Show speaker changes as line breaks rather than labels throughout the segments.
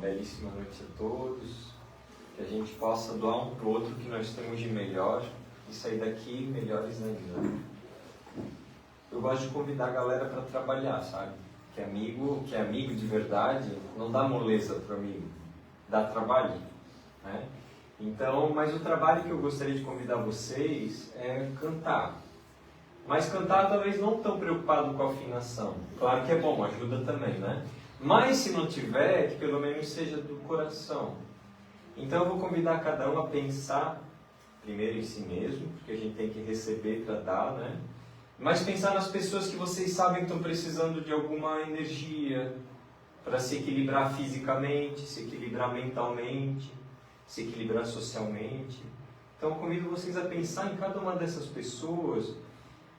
belíssima noite a todos. Que a gente possa doar um para o outro o que nós temos de melhor e sair daqui melhores ainda. Eu gosto de convidar a galera para trabalhar, sabe? Que é amigo de verdade não dá moleza para o amigo, dá trabalho, né? Então, mas o trabalho que eu gostaria de convidar vocês é cantar. Mas cantar talvez não tão preocupado com a afinação. Claro que é bom, ajuda também, né? Mas se não tiver, que pelo menos seja do coração. Então eu vou convidar cada um a pensar primeiro em si mesmo, porque a gente tem que receber para dar, né? Mas pensar nas pessoas que vocês sabem que estão precisando de alguma energia para se equilibrar fisicamente, se equilibrar mentalmente, se equilibrar socialmente. Então eu convido vocês a pensar em cada uma dessas pessoas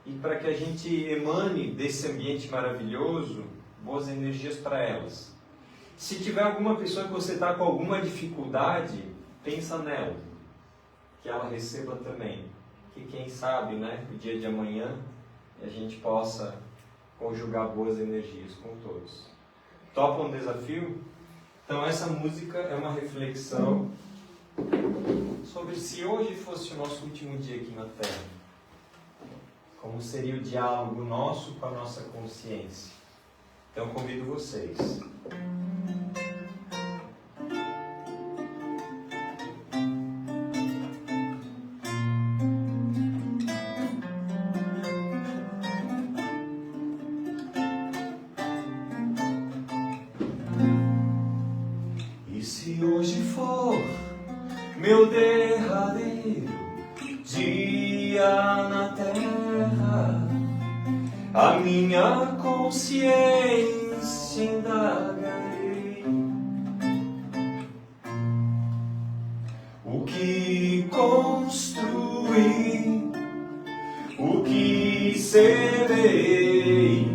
e para que a gente emane desse ambiente maravilhoso boas energias para elas. Se tiver alguma pessoa que você está com alguma dificuldade, pensa nela, que ela receba também. Que quem sabe, né, o dia de amanhã a gente possa conjugar boas energias com todos. Topa um desafio? Então essa música é uma reflexão sobre se hoje fosse o nosso último dia aqui na Terra. Como seria o diálogo nosso com a nossa consciência? Então convido vocês.
E se hoje for meu derradeiro dia na terra, a minha consciência indagarei o que construí, o que serei,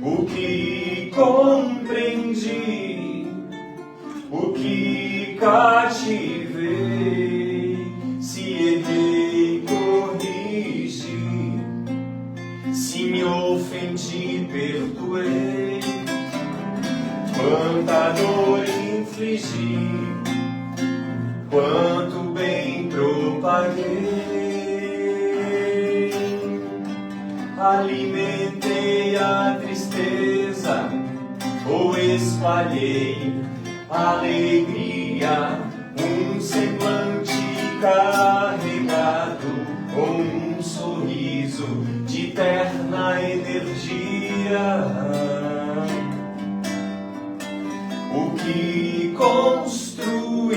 o que compreendi, o que cativei, se errei, corrigi, se me ofendi, perdoei, quanta dor infligi, quanto bem propaguei, alimentei a tristeza ou espalhei alegria, um semblante carregado com um sorriso de terna energia. O que construí,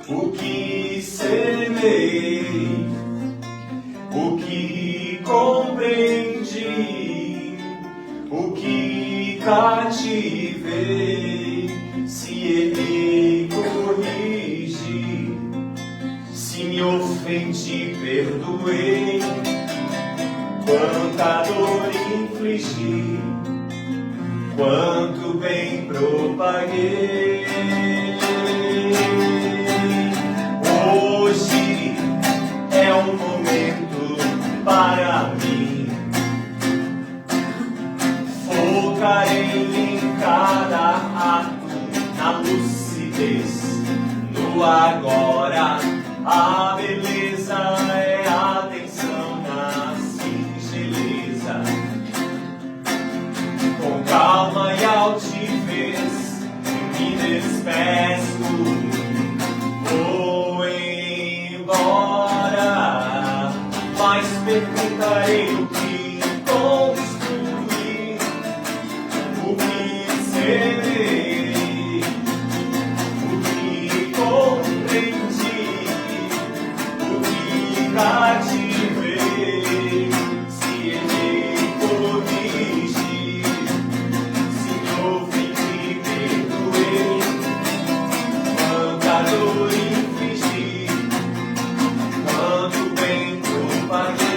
o que semeei, o que compreendi, o que cativei, se errei, corrigi, se me ofendi, perdoei, quanta dor infligi, quanto bem propaguei. Hoje é um momento para mim, focarei em cada ato, na lucidez, no agora. A beleza é a atenção na singeleza, com calma e altivez me despeço, vou embora, mas perguntarei o que construí, o que serei, o que compreendi, o que cativei, se errei, corrigi, se me ofendi, perdoei, quanta dor infligi, quanto bem propaguei.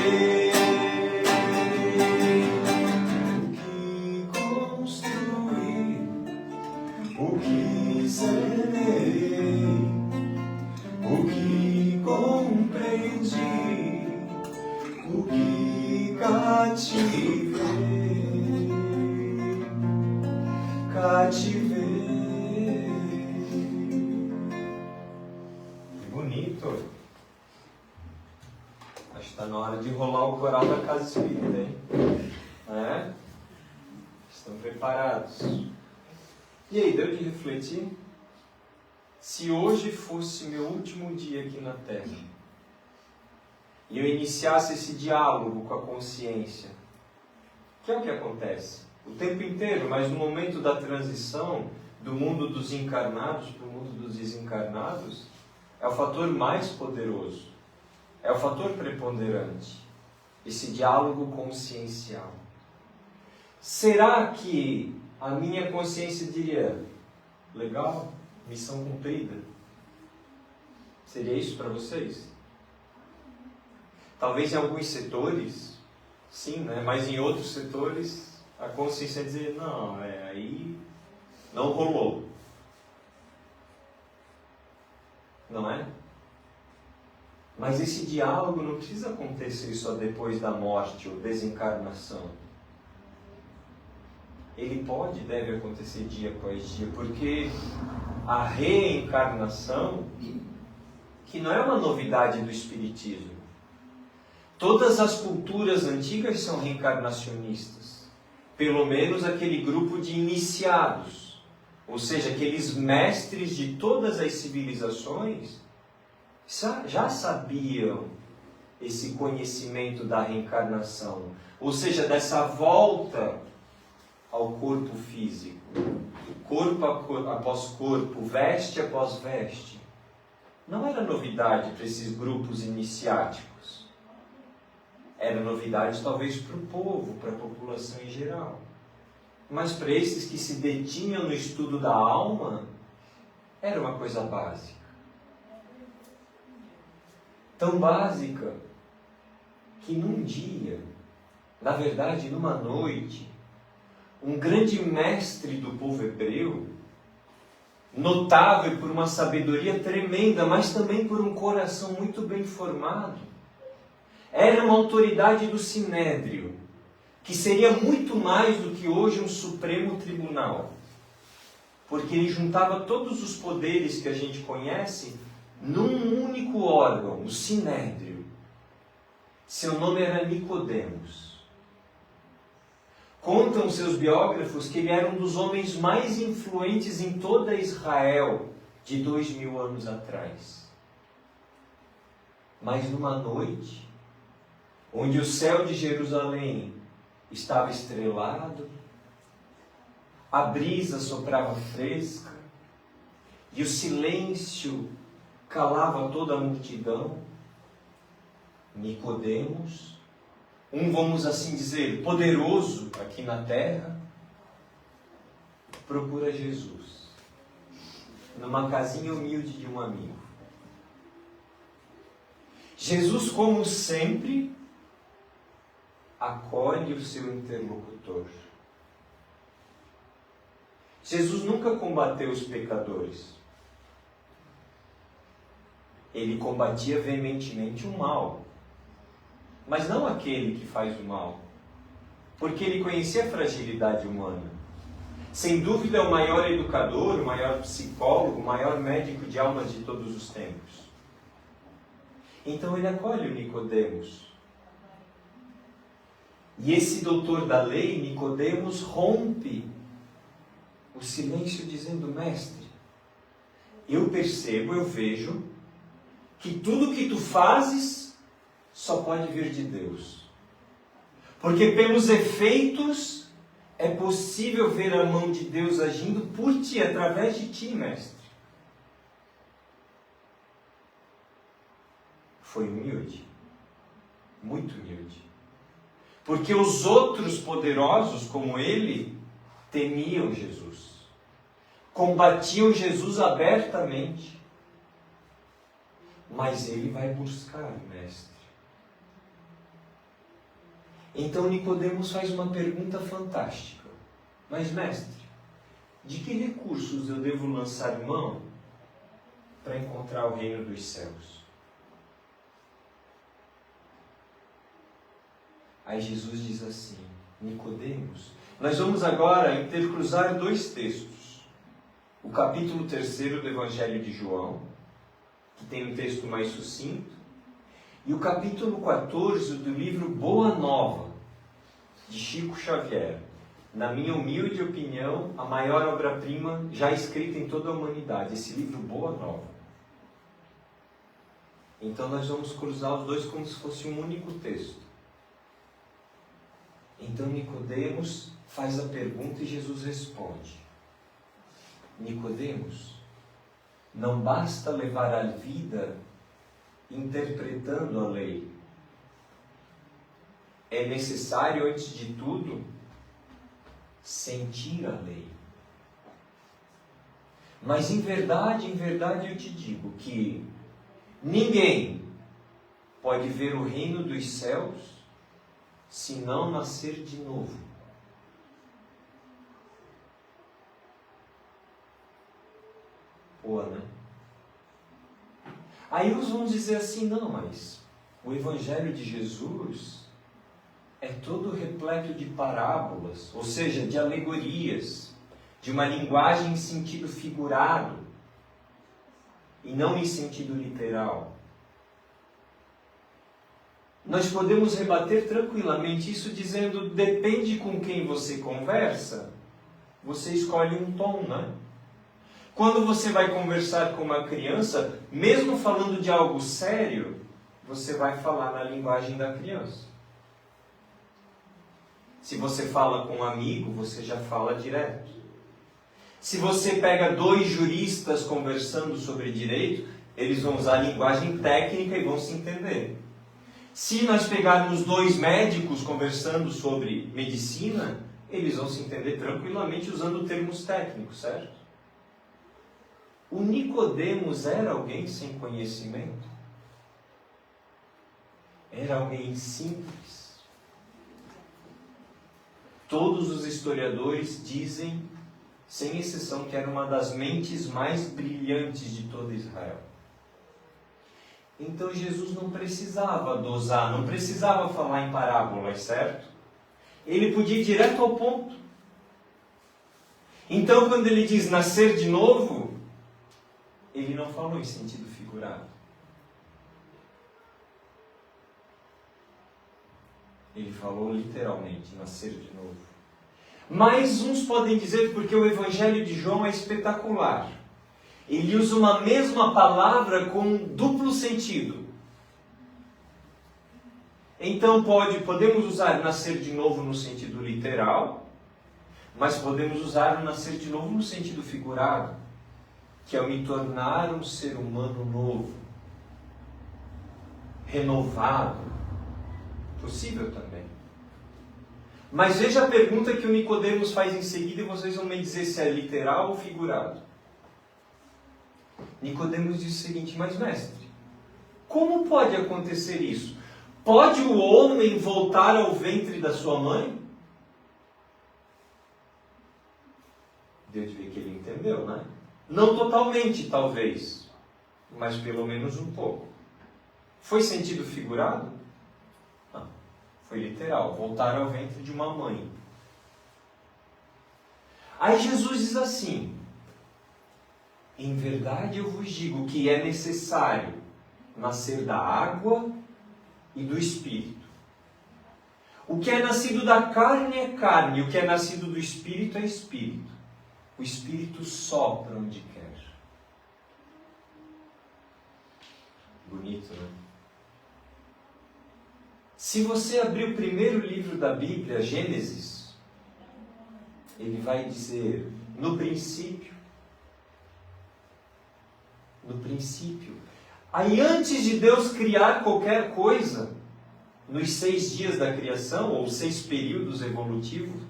O que construí, o que semeei, o que compreendi, o que cativei, cativei.
Que bonito. Acho que está na hora de rolar o coral da Casa Espírita, hein? É? Estão preparados? E aí, deu de refletir? Se hoje fosse meu último dia aqui na Terra e eu iniciasse esse diálogo com a consciência, que é o que acontece o tempo inteiro, mas no momento da transição do mundo dos encarnados para o mundo dos desencarnados, é o fator mais poderoso, é o fator preponderante, esse diálogo consciencial. Será que a minha consciência diria, legal, missão cumprida? Seria isso para vocês? Talvez em alguns setores, sim, né? Mas em outros setores a consciência dizer, não, aí não rolou. Não é? Mas esse diálogo não precisa acontecer só depois da morte ou desencarnação. Ele pode e deve acontecer dia após dia, porque a reencarnação, que não é uma novidade do Espiritismo. Todas as culturas antigas são reencarnacionistas. Pelo menos aquele grupo de iniciados, ou seja, aqueles mestres de todas as civilizações, já sabiam esse conhecimento da reencarnação, ou seja, dessa volta ao corpo físico, corpo após corpo, veste após veste. Não era novidade para esses grupos iniciáticos. Era novidade talvez para o povo, para a população em geral. Mas para esses que se detinham no estudo da alma, era uma coisa básica. Tão básica que num dia, na verdade numa noite, um grande mestre do povo hebreu, notável por uma sabedoria tremenda, mas também por um coração muito bem formado, era uma autoridade do Sinédrio, que seria muito mais do que hoje um Supremo Tribunal, porque ele juntava todos os poderes que a gente conhece num único órgão, o Sinédrio. Seu nome era Nicodemos. Contam seus biógrafos que ele era um dos homens mais influentes em toda Israel de 2000 anos atrás. Mas numa noite, onde o céu de Jerusalém estava estrelado, a brisa soprava fresca e o silêncio calava toda a multidão, Nicodemos, vamos assim dizer, poderoso aqui na terra, procura Jesus, numa casinha humilde de um amigo. Jesus, como sempre, acolhe o seu interlocutor. Jesus nunca combateu os pecadores. Ele combatia veementemente o mal, mas não aquele que faz o mal, porque ele conhecia a fragilidade humana. Sem dúvida, é o maior educador, o maior psicólogo, o maior médico de almas de todos os tempos. Então ele acolhe o Nicodemos. E esse doutor da lei, Nicodemos, rompe o silêncio dizendo, mestre, eu percebo, eu vejo, que tudo que tu fazes só pode vir de Deus. Porque pelos efeitos é possível ver a mão de Deus agindo por ti, através de ti, mestre. Foi humilde, muito humilde. Porque os outros poderosos, como ele, temiam Jesus. Combatiam Jesus abertamente. Mas ele vai buscar o mestre. Então Nicodemos faz uma pergunta fantástica. Mas mestre, de que recursos eu devo lançar mão para encontrar o reino dos céus? Aí Jesus diz assim, Nicodemos, nós vamos agora intercruzar dois textos. capítulo 3 do Evangelho de João, que tem um texto mais sucinto, e o capítulo 14 do livro Boa Nova, de Chico Xavier. Na minha humilde opinião, a maior obra-prima já escrita em toda a humanidade, esse livro Boa Nova. Então nós vamos cruzar os dois como se fosse um único texto. Então Nicodemos faz a pergunta e Jesus responde. Nicodemos, não basta levar a vida interpretando a lei. É necessário, antes de tudo, sentir a lei. Mas em verdade eu te digo que ninguém pode ver o reino dos céus se não nascer de novo. Pô, né? Aí uns vão dizer assim, não, mas o Evangelho de Jesus é todo repleto de parábolas, ou seja, de alegorias, de uma linguagem em sentido figurado e não em sentido literal. Nós podemos rebater tranquilamente isso dizendo, depende com quem você conversa, você escolhe um tom, né? Quando você vai conversar com uma criança, mesmo falando de algo sério, você vai falar na linguagem da criança. Se você fala com um amigo, você já fala direto. Se você pega dois juristas conversando sobre direito, eles vão usar a linguagem técnica e vão se entender. Se nós pegarmos dois médicos conversando sobre medicina, eles vão se entender tranquilamente usando termos técnicos, certo? O Nicodemos era alguém sem conhecimento? Era alguém simples? Todos os historiadores dizem, sem exceção, que era uma das mentes mais brilhantes de todo Israel. Então Jesus não precisava dosar, não precisava falar em parábolas, certo? Ele podia ir direto ao ponto. Então quando ele diz nascer de novo, ele não falou em sentido figurado. Ele falou literalmente, nascer de novo. Mas uns podem dizer, porque o Evangelho de João é espetacular. Ele usa uma mesma palavra com duplo sentido. Então podemos usar nascer de novo no sentido literal, mas podemos usar o nascer de novo no sentido figurado, que é o me tornar um ser humano novo, renovado. Possível também. Mas veja a pergunta que o Nicodemos faz em seguida e vocês vão me dizer se é literal ou figurado. Nicodemos diz o seguinte, mas mestre, como pode acontecer isso? Pode o homem voltar ao ventre da sua mãe? Deu de ver que ele entendeu, né? Não totalmente, talvez, mas pelo menos um pouco. Foi sentido figurado? Não, foi literal, voltar ao ventre de uma mãe. Aí Jesus diz assim, em verdade eu vos digo que é necessário nascer da água e do Espírito. O que é nascido da carne é carne, o que é nascido do Espírito é Espírito. O Espírito sopra onde quer. Bonito, né? Se você abrir o primeiro livro da Bíblia, Gênesis, ele vai dizer, no princípio. Aí antes de Deus criar qualquer coisa, nos 6 dias da criação, ou 6 períodos evolutivos,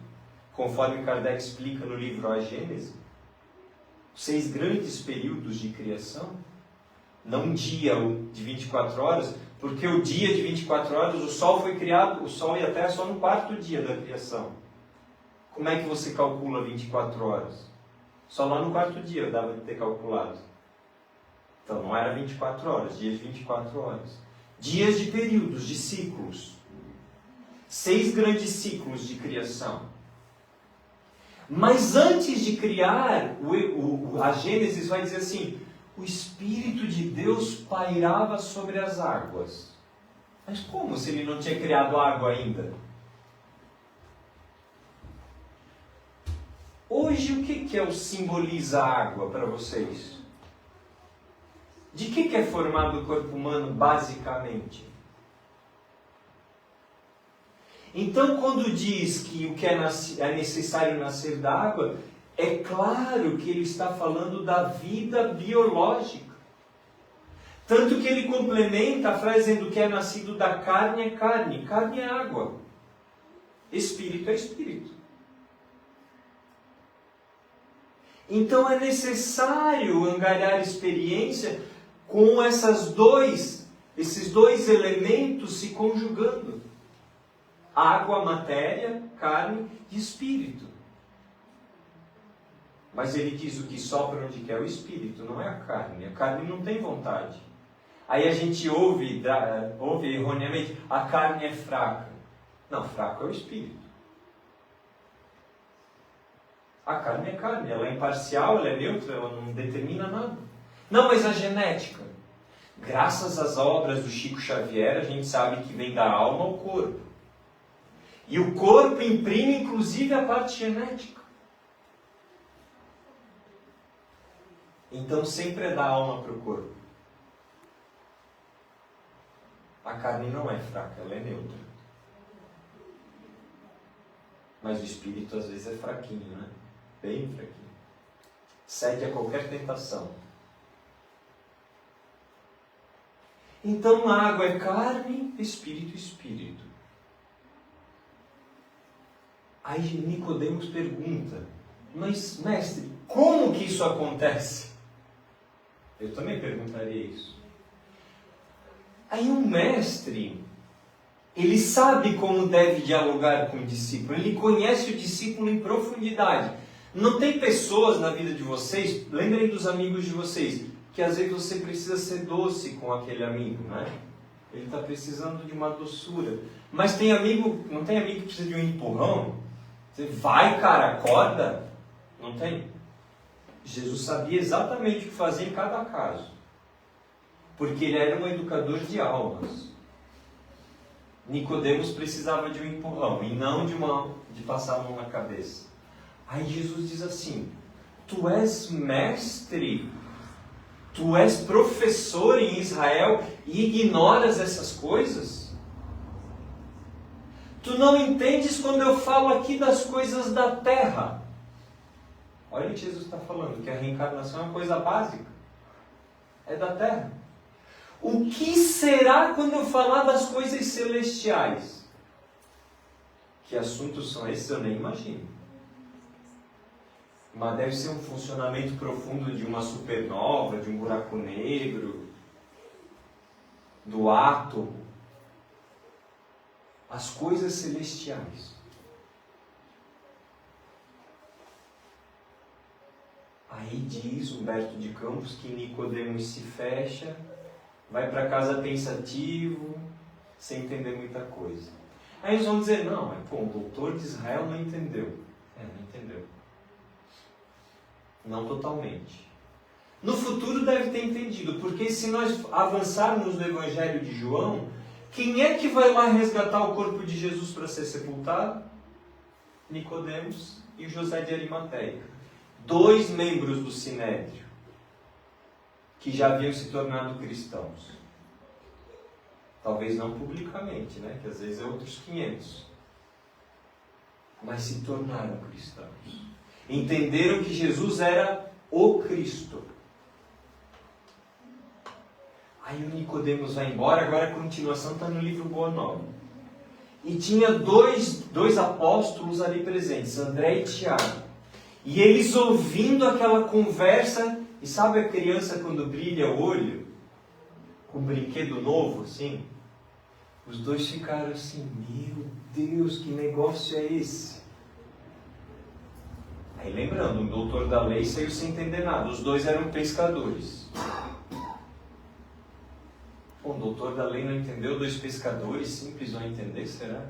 conforme Kardec explica no livro A Gênese, 6 grandes períodos de criação, não um dia de 24 horas, porque o dia de 24 horas, o Sol foi criado, o Sol e a Terra só no 4º dia da criação. Como é que você calcula 24 horas? Só lá no 4º dia dava de ter calculado. Então não era 24 horas, dias de 24 horas. Dias de períodos, de ciclos. 6 grandes ciclos de criação. Mas antes de criar o a Gênesis vai dizer assim: o Espírito de Deus pairava sobre as águas. Mas como, se ele não tinha criado água ainda? Hoje, o que é o simboliza a água para vocês? De que é formado o corpo humano, basicamente? Então, quando diz que o que é necessário nascer da água, é claro que ele está falando da vida biológica. Tanto que ele complementa a frase dizendo que é nascido da carne é carne. Carne é água. Espírito é espírito. Então é necessário angariar experiência com esses dois elementos se conjugando. Água, matéria, carne e espírito. Mas ele diz o que sopra onde quer o espírito, não é a carne. A carne não tem vontade. Aí a gente ouve erroneamente, a carne é fraca. Não, fraco é o espírito. A carne é carne, ela é imparcial, ela é neutra, ela não determina nada. Não, mas a genética. Graças às obras do Chico Xavier, a gente sabe que vem da alma ao corpo. E o corpo imprime inclusive a parte genética. Então sempre é da alma para o corpo. A carne não é fraca, ela é neutra. Mas o espírito às vezes é fraquinho, né? Bem fraquinho. Cede a qualquer tentação. Então a água é carne, espírito, espírito. Aí Nicodemos pergunta: mas mestre, como que isso acontece? Eu também perguntaria isso. Aí um mestre, ele sabe como deve dialogar com o discípulo, ele conhece o discípulo em profundidade. Não tem pessoas na vida de vocês, lembrem dos amigos de vocês, que às vezes você precisa ser doce com aquele amigo, né? Ele está precisando de uma doçura. Mas tem amigo, não tem amigo que precisa de um empurrão? Você vai, cara, acorda? Não tem? Jesus sabia exatamente o que fazer em cada caso. Porque ele era um educador de almas. Nicodemos precisava de um empurrão e não de passar a mão na cabeça. Aí Jesus diz assim: tu és mestre, tu és professor em Israel e ignoras essas coisas? Tu não entendes quando eu falo aqui das coisas da terra? Olha o que Jesus está falando, que a reencarnação é uma coisa básica. É da terra. O que será quando eu falar das coisas celestiais? Que assuntos são esses? Eu nem imagino. Mas deve ser um funcionamento profundo de uma supernova, de um buraco negro, do átomo. As coisas celestiais. Aí diz Humberto de Campos que Nicodemos se fecha, vai para casa pensativo, sem entender muita coisa. Aí eles vão dizer: não, o doutor de Israel não entendeu. Não entendeu. Não totalmente. No futuro deve ter entendido, porque se nós avançarmos no Evangelho de João, quem é que vai lá resgatar o corpo de Jesus para ser sepultado? Nicodemos e José de Arimateia. 2 membros do Sinédrio, que já haviam se tornado cristãos. Talvez não publicamente, né? Que às vezes é outros 500. Mas se tornaram cristãos. Entenderam que Jesus era o Cristo. Aí o Nicodemos vai embora, agora a continuação está no livro Boa Nova. E tinha dois apóstolos ali presentes, André e Tiago. E eles ouvindo aquela conversa, e sabe a criança quando brilha o olho? Com um brinquedo novo, assim? Os dois ficaram assim: meu Deus, que negócio é esse? Aí lembrando, o doutor da lei saiu sem entender nada. Os dois eram pescadores. O doutor da lei não entendeu, 2 pescadores simples vão entender, será?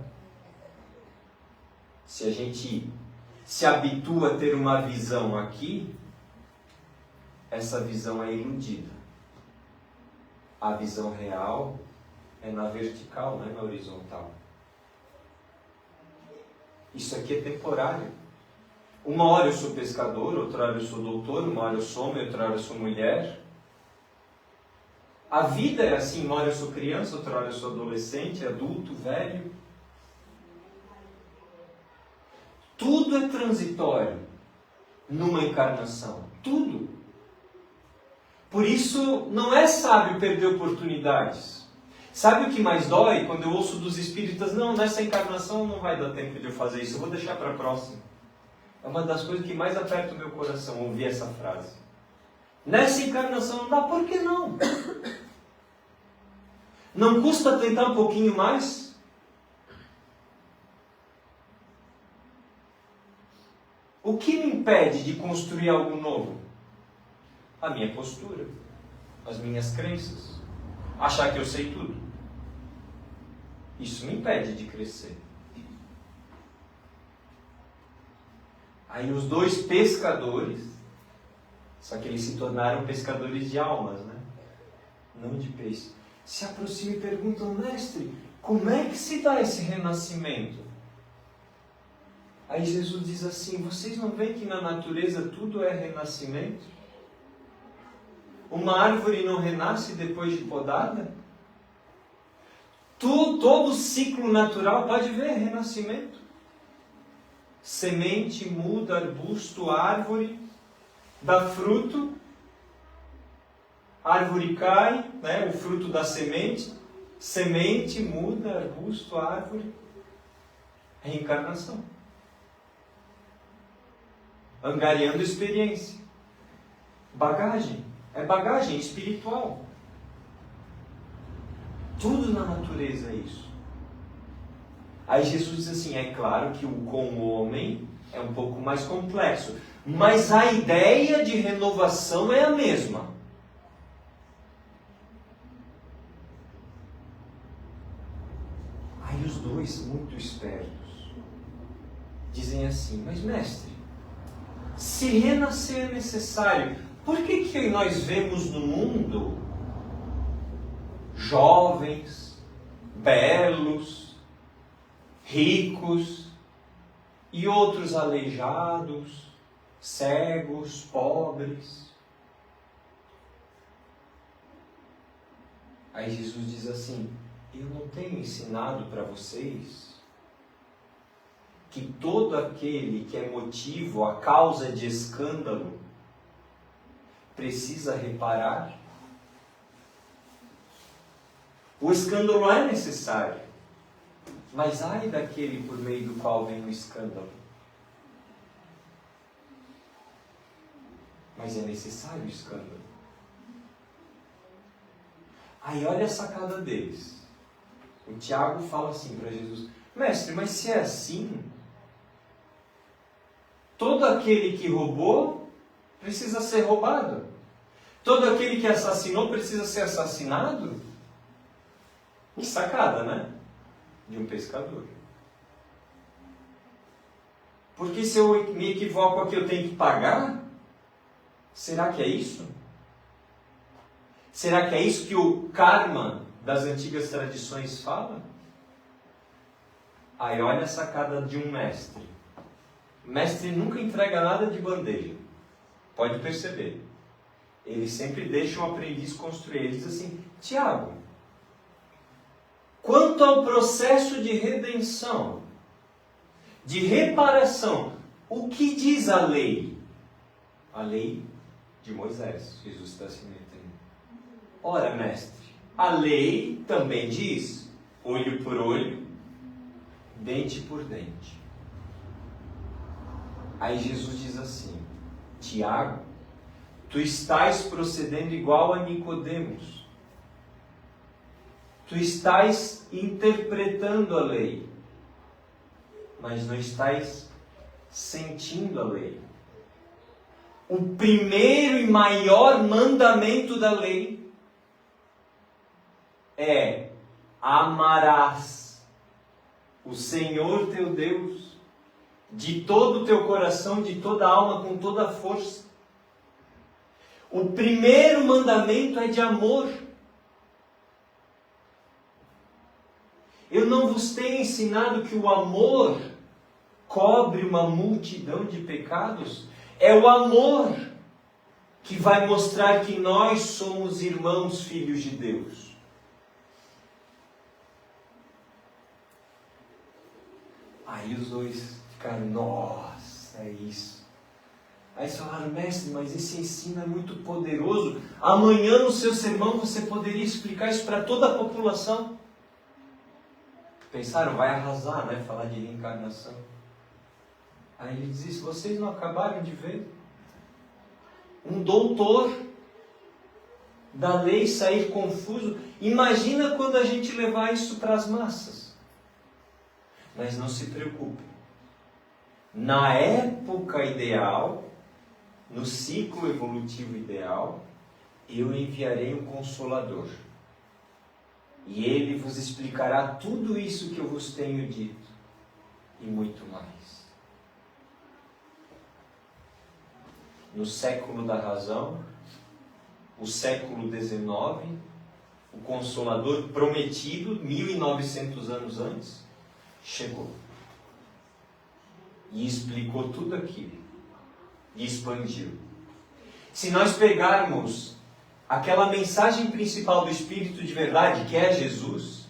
Se a gente se habitua a ter uma visão aqui, essa visão é iludida. A visão real é na vertical, não é na horizontal. Isso aqui é temporário. Uma hora eu sou pescador, outra hora eu sou doutor, uma hora eu sou homem, outra hora eu sou mulher. A vida é assim, uma hora eu sou criança, outra hora eu sou adolescente, adulto, velho. Tudo é transitório numa encarnação. Tudo. Por isso, não é sábio perder oportunidades. Sabe o que mais dói? Quando eu ouço dos espíritas, não, nessa encarnação não vai dar tempo de eu fazer isso, eu vou deixar para a próxima. É uma das coisas que mais aperta o meu coração, ouvir essa frase. Nessa encarnação não dá, por que não? Não custa tentar um pouquinho mais? O que me impede de construir algo novo? A minha postura, as minhas crenças, achar que eu sei tudo. Isso me impede de crescer. Aí os dois pescadores, só que eles se tornaram pescadores de almas, né? Não de peixe. Se aproximam e perguntam, mestre, como é que se dá esse renascimento? Aí Jesus diz assim, vocês não veem que na natureza tudo é renascimento? Uma árvore não renasce depois de podada? Todo ciclo natural, pode ver, renascimento. Semente, muda, arbusto, árvore, dá fruto, árvore cai, né, o fruto da semente, semente, muda, arbusto, árvore, reencarnação. Angariando experiência. Bagagem. É bagagem espiritual. Tudo na natureza é isso. Aí Jesus diz assim, é claro que com o homem é um pouco mais complexo, mas a ideia de renovação é a mesma. Aí os dois, muito espertos, dizem assim, mas mestre, se renascer é necessário, por que nós vemos no mundo jovens, belos, ricos e outros aleijados, cegos, pobres? Aí Jesus diz assim, eu não tenho ensinado para vocês que todo aquele que é motivo, a causa de escândalo, precisa reparar? O escândalo é necessário, mas ai daquele por meio do qual vem o escândalo. Mas é necessário o escândalo. Aí olha a sacada deles. O Tiago fala assim para Jesus, mestre, mas se é assim, todo aquele que roubou precisa ser roubado. Todo aquele que assassinou precisa ser assassinado? Que sacada, né? De um pescador. Porque se eu me equivoco aqui, eu tenho que pagar? Será que é isso? Será que é isso que o karma das antigas tradições fala? Aí olha a sacada de um mestre. O mestre nunca entrega nada de bandeja. Pode perceber. Ele sempre deixa o aprendiz construir. Ele diz assim, Tiago, quanto ao processo de redenção, de reparação, o que diz a lei? A lei de Moisés. Jesus está se metendo. Ora, mestre, a lei também diz olho por olho, dente por dente. Aí Jesus diz assim, Tiago, tu estás procedendo igual a Nicodemos. Tu estás interpretando a lei, mas não estás sentindo a lei. O primeiro e maior mandamento da lei é: amarás o Senhor teu Deus de todo o teu coração, de toda a alma, com toda a força. O primeiro mandamento é de amor. Eu não vos tenho ensinado que o amor cobre uma multidão de pecados? É o amor que vai mostrar que nós somos irmãos, filhos de Deus. Aí os dois ficaram, nossa, é isso. Aí eles falaram, mestre, mas esse ensino é muito poderoso. Amanhã no seu sermão você poderia explicar isso para toda a população. Pensaram, vai arrasar, né? Falar de reencarnação. Aí ele diz, vocês não acabaram de ver? Um doutor da lei sair confuso. Imagina quando a gente levar isso para as massas. Mas não se preocupem. Na época ideal, no ciclo evolutivo ideal, eu enviarei um Consolador. E ele vos explicará tudo isso que eu vos tenho dito. E muito mais. No século da razão, o século XIX, o Consolador prometido, 1900 anos antes, chegou. E explicou tudo aquilo. E expandiu. Se nós pegarmos aquela mensagem principal do Espírito de verdade, que é Jesus,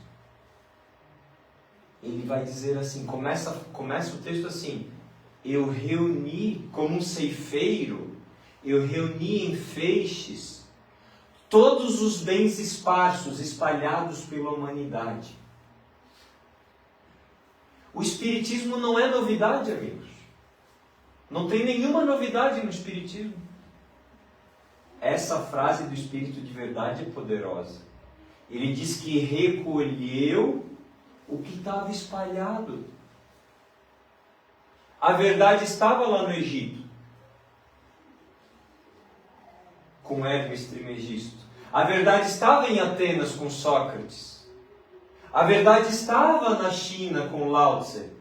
ele vai dizer assim, começa o texto assim, eu reuni como um ceifeiro, eu reuni em feixes todos os bens esparsos, espalhados pela humanidade. O Espiritismo não é novidade, amigos. Não tem nenhuma novidade no Espiritismo. Essa frase do Espírito de verdade é poderosa. Ele diz que recolheu o que estava espalhado. A verdade estava lá no Egito, com Hermes Trismegisto. A verdade estava em Atenas com Sócrates. A verdade estava na China com Lao Tse.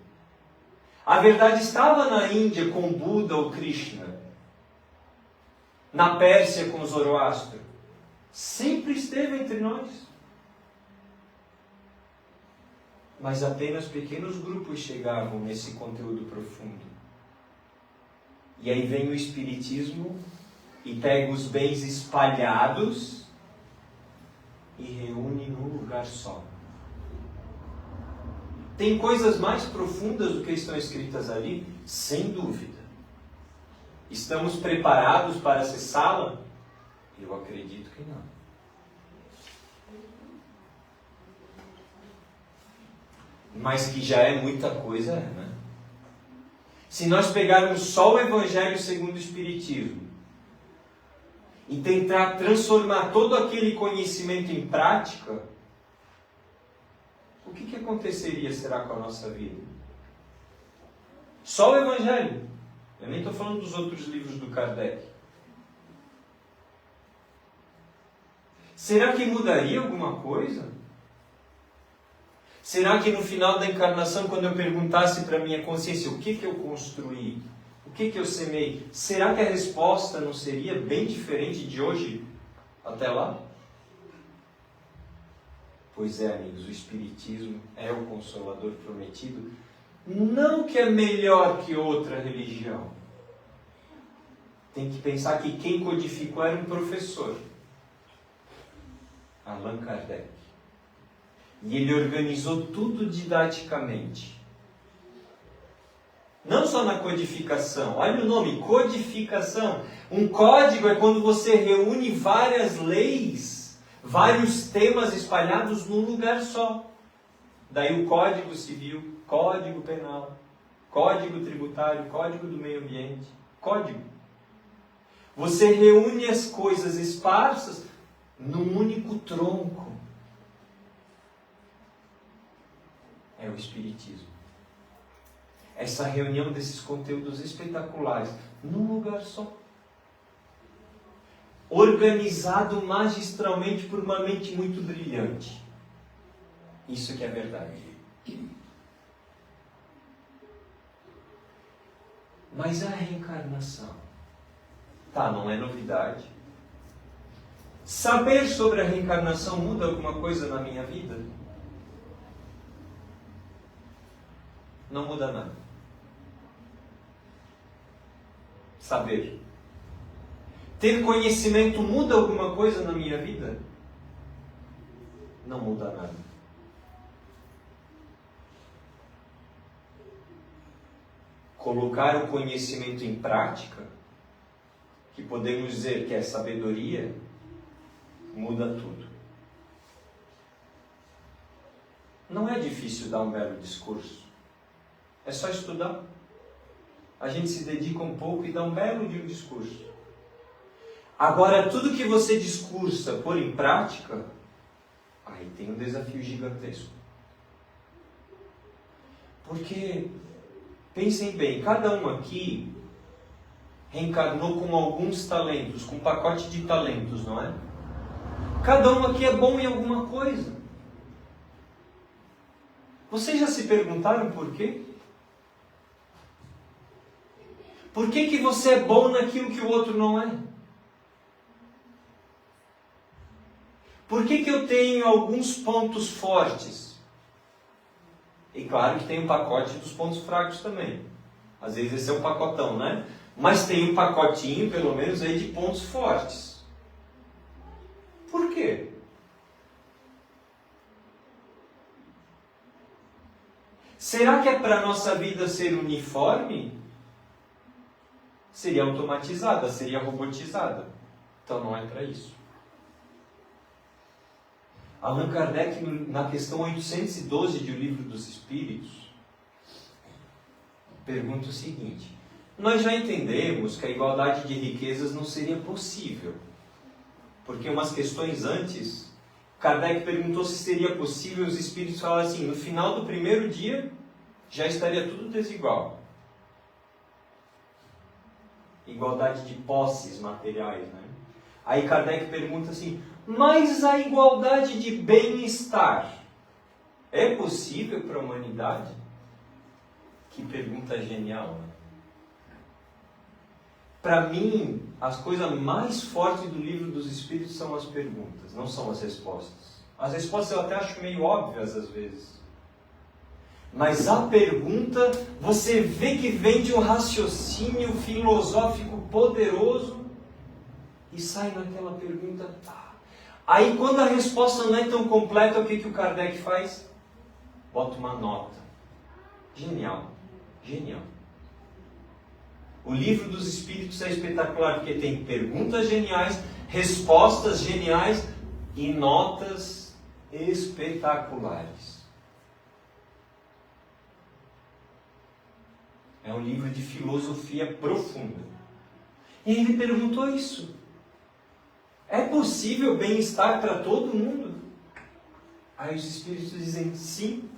A verdade estava na Índia com Buda ou Krishna. Na Pérsia com Zoroastro. Sempre esteve entre nós. Mas apenas pequenos grupos chegavam nesse conteúdo profundo. E aí vem o Espiritismo e pega os bens espalhados e reúne num lugar só. Tem coisas mais profundas do que estão escritas ali? Sem dúvida. Estamos preparados para acessá-la? Eu acredito que não. Mas que já é muita coisa, né? Se nós pegarmos só o Evangelho segundo o Espiritismo e tentar transformar todo aquele conhecimento em prática, o que aconteceria, será, com a nossa vida? Só o Evangelho. Eu nem estou falando dos outros livros do Kardec. Será que mudaria alguma coisa? Será que no final da encarnação, quando eu perguntasse para a minha consciência o que eu construí, o que eu semei, será que a resposta não seria bem diferente de hoje até lá? Pois é, amigos, o Espiritismo é o Consolador prometido, não que é melhor que outra religião. Tem que pensar que quem codificou era um professor, Allan Kardec. E ele organizou tudo didaticamente. Não só na codificação. Olha o nome, codificação. Um código é quando você reúne várias leis, vários temas espalhados num lugar só. Daí o Código Civil, Código Penal, Código Tributário, Código do Meio Ambiente. Código. Você reúne as coisas esparsas num único tronco. É o Espiritismo. Essa reunião desses conteúdos espetaculares num lugar só. Organizado magistralmente por uma mente muito brilhante. Isso que é verdade. Mas a reencarnação? Tá, não é novidade. Saber sobre a reencarnação muda alguma coisa na minha vida? Não muda nada. Saber. Ter conhecimento muda alguma coisa na minha vida? Não muda nada. Colocar o conhecimento em prática, que podemos dizer que é sabedoria, muda tudo. Não é difícil dar um belo discurso. É só estudar. A gente se dedica um pouco e dá um belo de um discurso. Agora, tudo que você discursa por em prática, aí tem um desafio gigantesco. Porque, pensem bem, cada um aqui reencarnou com alguns talentos, com um pacote de talentos, não é? Cada um aqui é bom em alguma coisa. Vocês já se perguntaram por quê? Por que você é bom naquilo que o outro não é? Por que eu tenho alguns pontos fortes? E claro que tem um pacote dos pontos fracos também. Às vezes esse é um pacotão, né? Mas tem um pacotinho, pelo menos, aí de pontos fortes. Por quê? Será que é para a nossa vida ser uniforme? Seria automatizada, seria robotizada. Então não é para isso. Allan Kardec, na questão 812 de O Livro dos Espíritos, pergunta o seguinte: nós já entendemos que a igualdade de riquezas não seria possível, porque umas questões antes, Kardec perguntou se seria possível os espíritos falarem assim, no final do primeiro dia já estaria tudo desigual. Igualdade de posses materiais, né? Aí Kardec pergunta assim, mas a igualdade de bem-estar é possível para a humanidade? Que pergunta genial, né? Para mim, as coisas mais fortes do Livro dos Espíritos são as perguntas, não são as respostas. As respostas eu até acho meio óbvias às vezes. Mas a pergunta, você vê que vem de um raciocínio filosófico poderoso e sai naquela pergunta. Aí quando a resposta não é tão completa, o que o Kardec faz? Bota uma nota. Genial. Genial. O Livro dos Espíritos é espetacular porque tem perguntas geniais, respostas geniais e notas espetaculares. É um livro de filosofia profunda. E ele perguntou isso. É possível bem-estar para todo mundo? Aí os Espíritos dizem sim.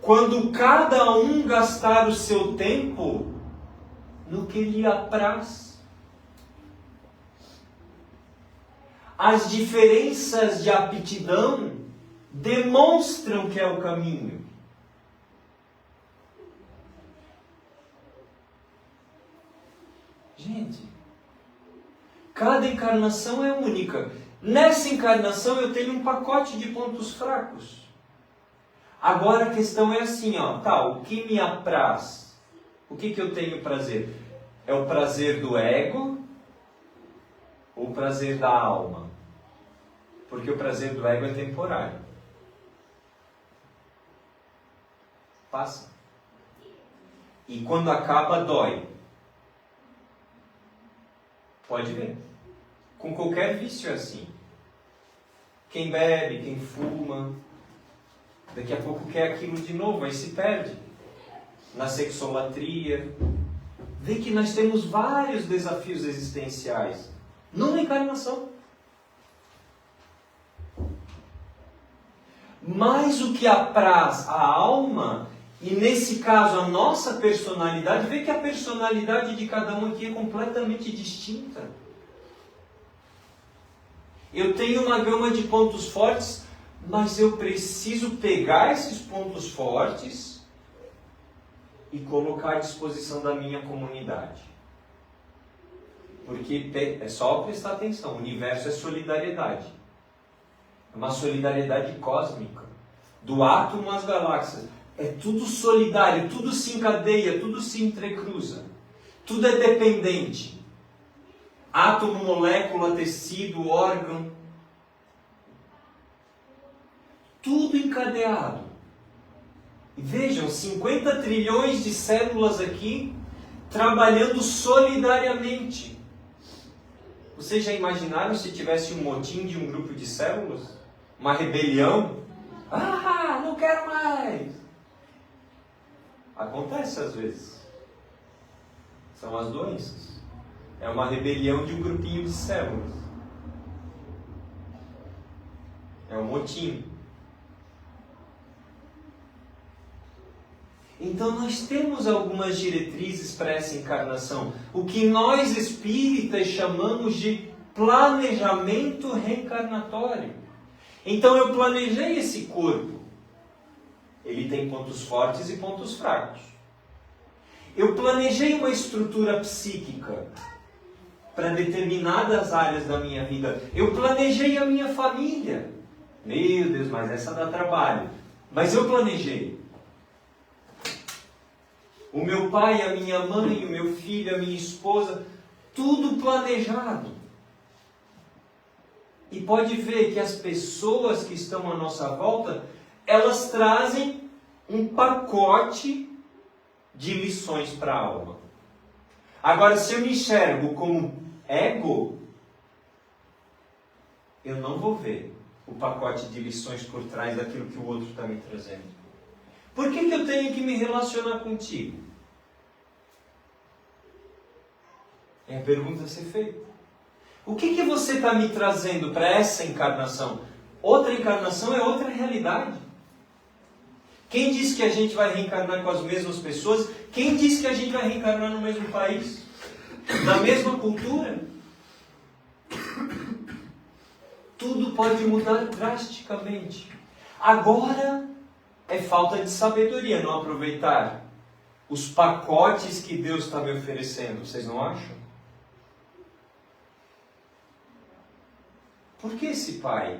Quando cada um gastar o seu tempo no que lhe apraz. As diferenças de aptidão demonstram que é o caminho. Gente, cada encarnação é única. Nessa encarnação eu tenho um pacote de pontos fracos. Agora a questão é assim, o que me apraz? O que eu tenho prazer? É o prazer do ego ou o prazer da alma? Porque o prazer do ego é temporário. Passa. E quando acaba, dói. Pode ver. Com qualquer vício é assim. Quem bebe, quem fuma, daqui a pouco quer aquilo de novo, aí se perde. Na sexolatria. Vê que nós temos vários desafios existenciais numa encarnação. Mas o que apraz a alma, e nesse caso a nossa personalidade, vê que a personalidade de cada um aqui é completamente distinta. Eu tenho uma gama de pontos fortes, mas eu preciso pegar esses pontos fortes e colocar à disposição da minha comunidade. Porque é só prestar atenção, o universo é solidariedade. É uma solidariedade cósmica. Do átomo às galáxias. É tudo solidário, tudo se encadeia, tudo se entrecruza. Tudo é dependente. Átomo, molécula, tecido, órgão. Tudo encadeado. E vejam, 50 trilhões de células aqui trabalhando solidariamente. Vocês já imaginaram se tivesse um motim de um grupo de células? Uma rebelião? Ah, não quero mais! Acontece às vezes. São as doenças. É uma rebelião de um grupinho de células. É um motim. Então nós temos algumas diretrizes para essa encarnação. O que nós espíritas chamamos de planejamento reencarnatório. Então eu planejei esse corpo. Ele tem pontos fortes e pontos fracos. Eu planejei uma estrutura psíquica para determinadas áreas da minha vida. Eu planejei a minha família. Meu Deus, mas essa dá trabalho. Mas eu planejei. O meu pai, a minha mãe, o meu filho, a minha esposa, tudo planejado. E pode ver que as pessoas que estão à nossa volta, elas trazem um pacote de lições para a alma. Agora, se eu me enxergo como ego, eu não vou ver o pacote de lições por trás daquilo que o outro está me trazendo. Por que eu tenho que me relacionar contigo? É a pergunta a ser feita. O que você está me trazendo para essa encarnação? Outra encarnação é outra realidade. Quem disse que a gente vai reencarnar com as mesmas pessoas? Quem disse que a gente vai reencarnar no mesmo país? Na mesma cultura? Tudo pode mudar drasticamente. Agora é falta de sabedoria não aproveitar os pacotes que Deus está me oferecendo. Vocês não acham? Por que esse pai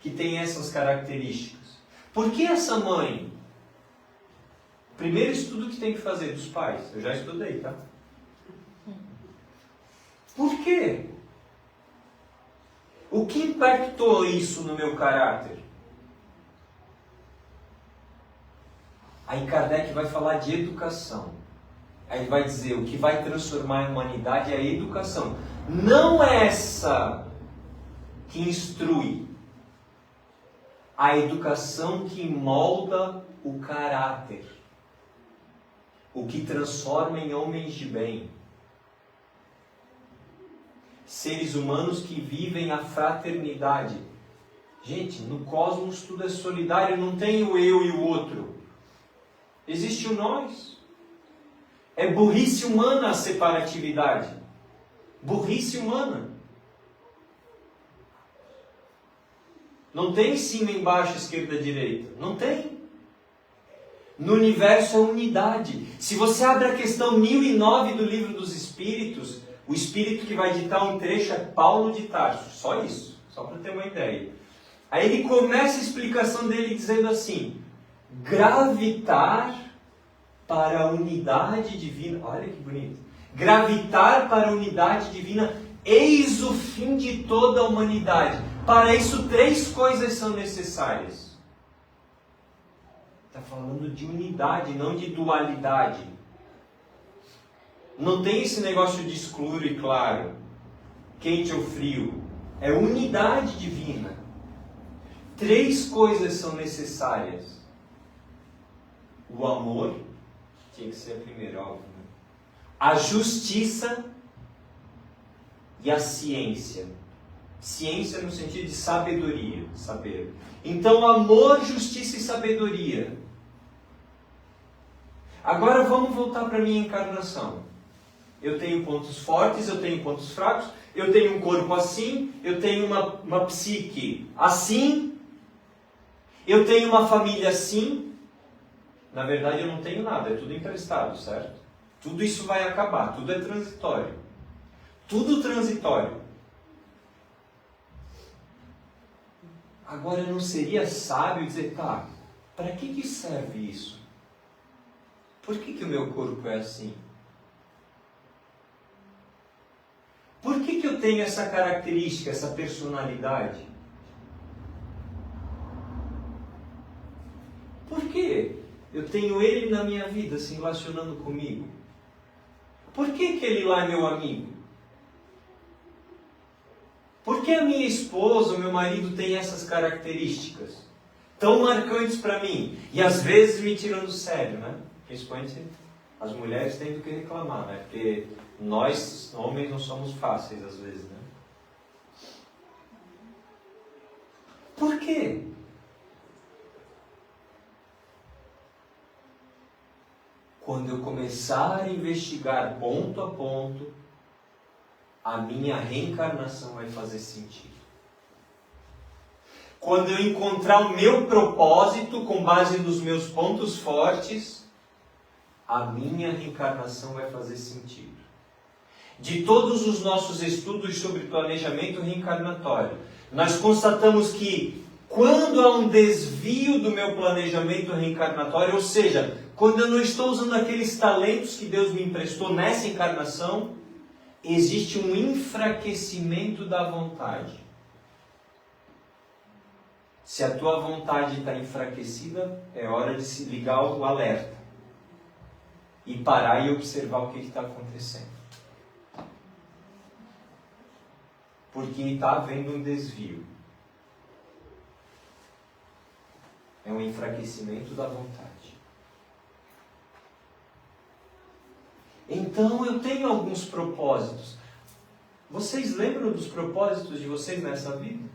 que tem essas características? Por que essa mãe? Primeiro estudo que tem que fazer dos pais. Eu já estudei, tá? Por quê? O que impactou isso no meu caráter? Aí Kardec vai falar de educação. Aí ele vai dizer, o que vai transformar a humanidade é a educação. Não é essa que instrui. A educação que molda o caráter. O que transforma em homens de bem. Seres humanos que vivem a fraternidade. Gente, no cosmos tudo é solidário, não tem o eu e o outro. Existe o nós. É burrice humana a separatividade. Burrice humana. Não tem cima, embaixo, esquerda, direita. Não tem. No universo é unidade. Se você abre a questão 1009 do Livro dos Espíritos, o espírito que vai ditar um trecho é Paulo de Tarso. Só isso. Só para ter uma ideia. Aí ele começa a explicação dele dizendo assim: gravitar para a unidade divina. Olha que bonito. Gravitar para a unidade divina, eis o fim de toda a humanidade. Para isso, 3 coisas são necessárias. Está falando de unidade, não de dualidade. Não tem esse negócio de escuro e claro, quente ou frio. É unidade divina. 3 coisas são necessárias. O amor, tinha que ser a primeira, óbvio, né? A justiça e a ciência. Ciência no sentido de sabedoria, saber. Então, amor, justiça e sabedoria. Agora vamos voltar para a minha encarnação. Eu tenho pontos fortes, eu tenho pontos fracos, eu tenho um corpo assim, eu tenho uma psique assim, eu tenho uma família assim. Na verdade eu não tenho nada, é tudo emprestado, certo? Tudo isso vai acabar, tudo é transitório. Tudo transitório. Agora, não seria sábio dizer, tá, para que serve isso? Por que o meu corpo é assim? Por que eu tenho essa característica, essa personalidade? Por que eu tenho ele na minha vida se relacionando comigo? Por que ele lá é meu amigo? Por que a minha esposa, o meu marido tem essas características tão marcantes para mim? E às vezes me tiram do sério, né? Principalmente as mulheres têm do que reclamar, né? Porque nós, homens, não somos fáceis às vezes, né? Por quê? Quando eu começar a investigar ponto a ponto, a minha reencarnação vai fazer sentido. Quando eu encontrar o meu propósito com base nos meus pontos fortes, a minha reencarnação vai fazer sentido. De todos os nossos estudos sobre planejamento reencarnatório, nós constatamos que quando há um desvio do meu planejamento reencarnatório, ou seja, quando eu não estou usando aqueles talentos que Deus me emprestou nessa encarnação, existe um enfraquecimento da vontade. Se a tua vontade está enfraquecida, é hora de se ligar o alerta e parar e observar o que está acontecendo. Porque está havendo um desvio. É um enfraquecimento da vontade. Então eu tenho alguns propósitos. Vocês lembram dos propósitos de vocês nessa vida?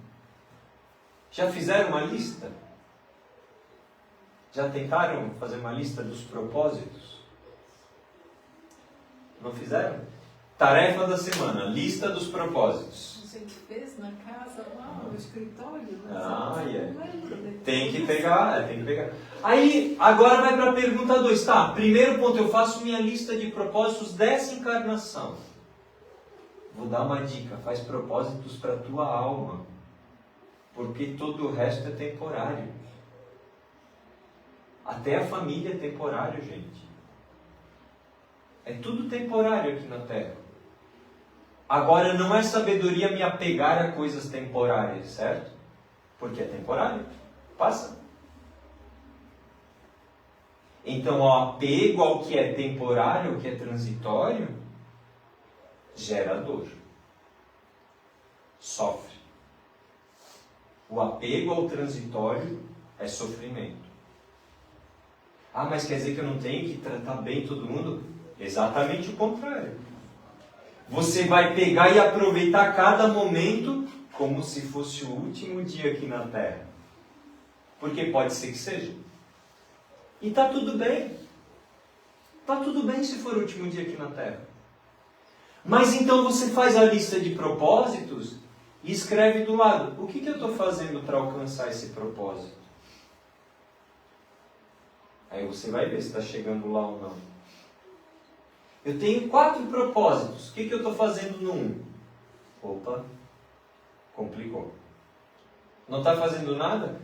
Já fizeram uma lista? Já tentaram fazer uma lista dos propósitos? Não fizeram? Tarefa da semana, lista dos propósitos.
A gente fez na casa, lá no escritório.
Tem que pegar. Aí, agora vai para a pergunta 2. Tá, primeiro ponto, eu faço minha lista de propósitos dessa encarnação. Vou dar uma dica, faz propósitos para a tua alma. Porque todo o resto é temporário. Até a família é temporário, gente. É tudo temporário aqui na Terra. Agora, não é sabedoria me apegar a coisas temporárias, certo? Porque é temporário. Passa. Então, o apego ao que é temporário, ao que é transitório, gera dor. Sofre. O apego ao transitório é sofrimento. Ah, mas quer dizer que eu não tenho que tratar bem todo mundo? Exatamente o contrário. Você vai pegar e aproveitar cada momento como se fosse o último dia aqui na Terra. Porque pode ser que seja. E está tudo bem. Está tudo bem se for o último dia aqui na Terra. Mas então você faz a lista de propósitos e escreve do lado. O que eu estou fazendo para alcançar esse propósito? Aí você vai ver se está chegando lá ou não. Eu tenho 4 propósitos. O que eu estou fazendo no 1? Opa, complicou. Não está fazendo nada?